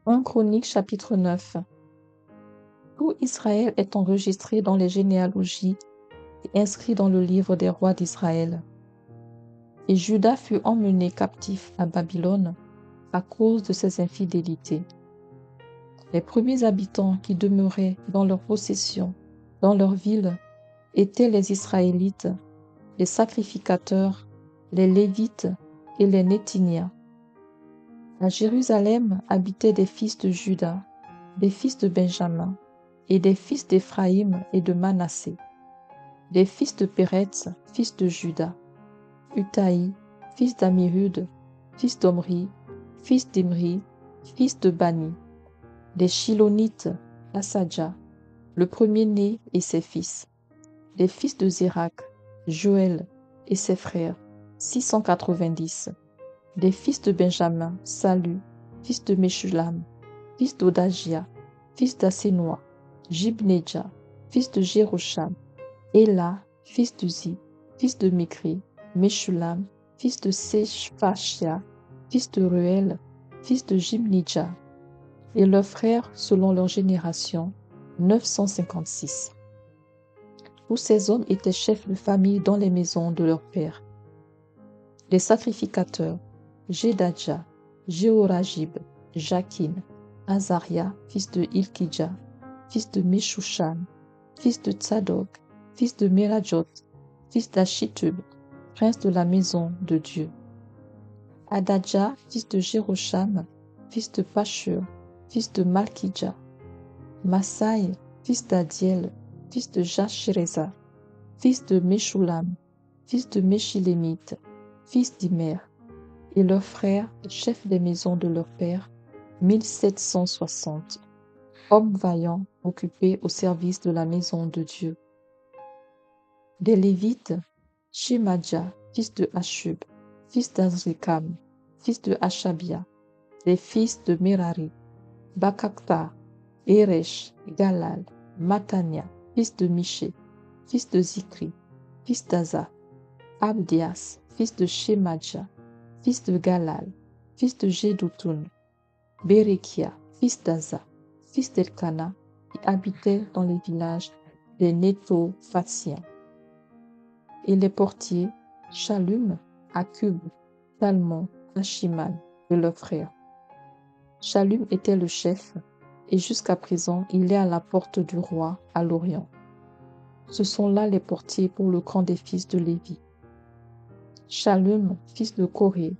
1 Chroniques chapitre 9. Tout Israël est enregistré dans les généalogies et inscrit dans le livre des rois d'Israël. Et Juda fut emmené captif à Babylone à cause de ses infidélités. Les premiers habitants qui demeuraient dans leur possession, dans leur ville, étaient les Israélites, les sacrificateurs, les Lévites et les Néthiniens. À Jérusalem habitaient des fils de Juda, des fils de Benjamin, et des fils d'Éphraïm et de Manassé, des fils de Péretz, fils de Juda, Utaï, fils d'Amihud, fils d'Omri, fils d'Imri, fils de Bani, des Shilonites, Asadja, le premier-né et ses fils, des fils de Zérak, Joël et ses frères, 690, des fils de Benjamin, Salu, fils de Meshulam, fils d'Odagia, fils d'Assénoa, Jibneja, fils de Jérosham, Éla, fils d'Uzi, fils de Mikri, Meshulam, fils de Seshphachia, fils de Ruel, fils de Jibnija, et leurs frères selon leur génération, 956. Tous ces hommes étaient chefs de famille dans les maisons de leur père. Les sacrificateurs, Jedadja, Jéhorajib, Jakin, Azaria, fils de Ilkidja, fils de Meshushan, fils de Tzadok, fils de Merajot, fils d'Achitub, prince de la maison de Dieu. Adadja, fils de Jérosham, fils de Pashur, fils de Malkidja. Masaï, fils d'Adiel, fils de Jashireza, fils de Meshulam, fils de Meshilémite, fils d'Imer, et leurs frères, chefs des maisons de leur père, 1760, hommes vaillants occupés au service de la maison de Dieu. Des Lévites, Shemadja, fils de Hashub, fils d'Azrikam, fils de Hashabia, des fils de Merari, Bakakta, Eresh, Galal, Matania, fils de Miché, fils de Zikri, fils d'Aza, Abdias, fils de Shemadja, fils de Galal, fils de Jeduthun, Berekia, fils d'Aza, fils d'Elkana, qui habitait dans les villages des Nétophatiens. Et les portiers, Shallum, Akub, Talmon, Achiman et leurs frères. Shallum était le chef, et jusqu'à présent il est à la porte du roi à l'Orient. Ce sont là les portiers pour le camp des fils de Lévi. Shallum, fils de Coré,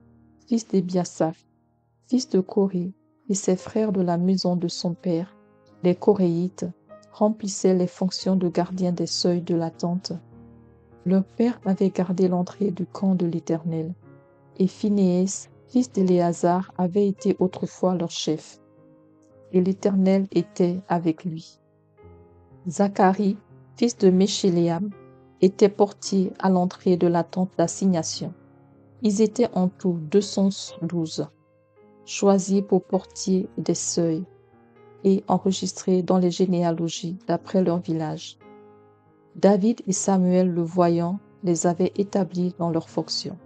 fils d'Ebiasaph, fils de Coré, et ses frères de la maison de son père, les Coréites, remplissaient les fonctions de gardiens des seuils de la tente. Leur père avait gardé l'entrée du camp de l'Éternel, et Phinéas, fils d'Éléazar, avait été autrefois leur chef, et l'Éternel était avec lui. Zacharie, fils de Meshiléam, était portier à l'entrée de la tente d'assignation. Ils étaient en tout 212, choisis pour portier des seuils et enregistrés dans les généalogies d'après leur village. David et Samuel, le voyant, les avaient établis dans leurs fonctions.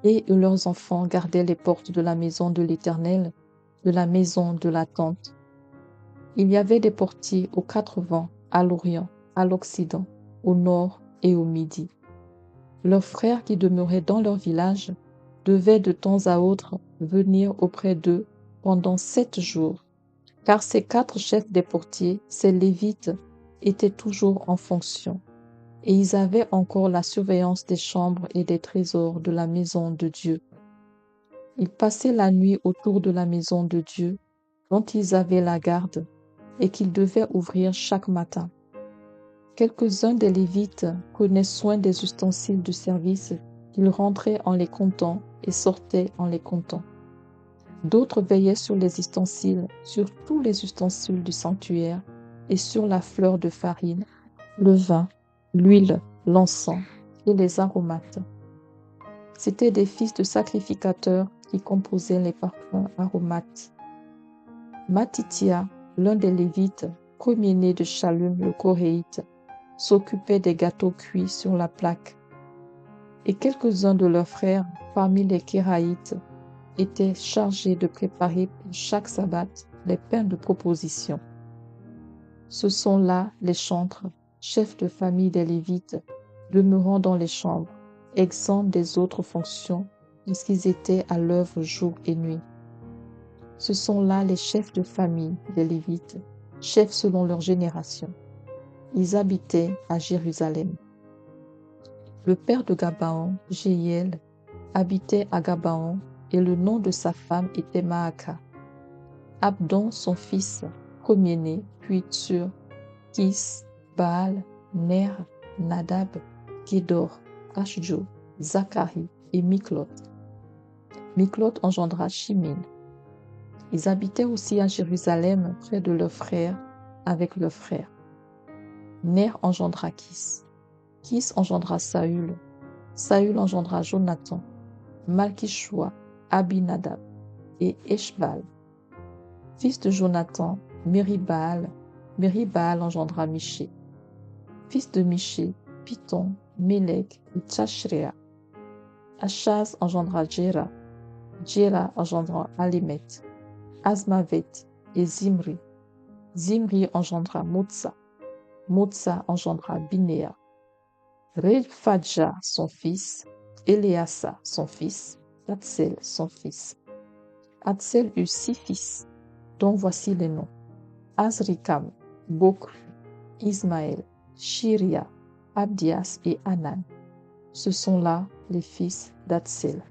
Et leurs enfants gardaient les portes de la maison de l'Éternel, de la maison de la tente. Il y avait des portiers aux 4 vents, à l'Orient, à l'Occident, au Nord et au Midi. Leurs frères qui demeuraient dans leur village devaient de temps à autre venir auprès d'eux pendant 7 jours, car ces 4 chefs des portiers, ces Lévites, étaient toujours en fonction, et ils avaient encore la surveillance des chambres et des trésors de la maison de Dieu. Ils passaient la nuit autour de la maison de Dieu, dont ils avaient la garde, et qu'ils devaient ouvrir chaque matin. Quelques-uns des Lévites prenaient soin des ustensiles du service, ils rentraient en les comptant et sortaient en les comptant. D'autres veillaient sur les ustensiles, sur tous les ustensiles du sanctuaire, et sur la fleur de farine, le vin, l'huile, l'encens et les aromates. C'étaient des fils de sacrificateurs qui composaient les parfums aromates. Matithia, l'un des Lévites, premier-né de Shallum le Coréite, s'occupait des gâteaux cuits sur la plaque. Et quelques-uns de leurs frères, parmi les Kéraïtes, était chargé de préparer pour chaque sabbat les pains de proposition. Ce sont là les chantres, chefs de famille des Lévites, demeurant dans les chambres, exempts des autres fonctions, puisqu'ils étaient à l'œuvre jour et nuit. Ce sont là les chefs de famille des Lévites, chefs selon leur génération. Ils habitaient à Jérusalem. Le père de Gabaon, Jéhiel, habitait à Gabaon, et le nom de sa femme était Maaka. Abdon, son fils, premier-né, puis Tsur, Kis, Baal, Ner, Nadab, Kédor, Ashjo, Zacharie et Miklot. Miklot engendra Shimin. Ils habitaient aussi à Jérusalem près de leurs frères, avec leurs frères. Ner engendra Kis. Kis engendra Saül. Saül engendra Jonathan, Malkishua, Abinadab et Eshbal. Fils de Jonathan, Meribaal. Meribaal engendra Miché. Fils de Miché, Piton, Mélec et Tchashréa. Achaz engendra Jéra. Jéra engendra Alimet, Azmavet et Zimri. Zimri engendra Motsa. Motsa engendra Binéa. Rephadja son fils, Éléasa son fils, Atsel son fils. Atsel eut 6 fils, dont voici les noms: Azrikam, Bokru, Ismaël, Shiria, Abdias et Anan. Ce sont là les fils d'Atsel.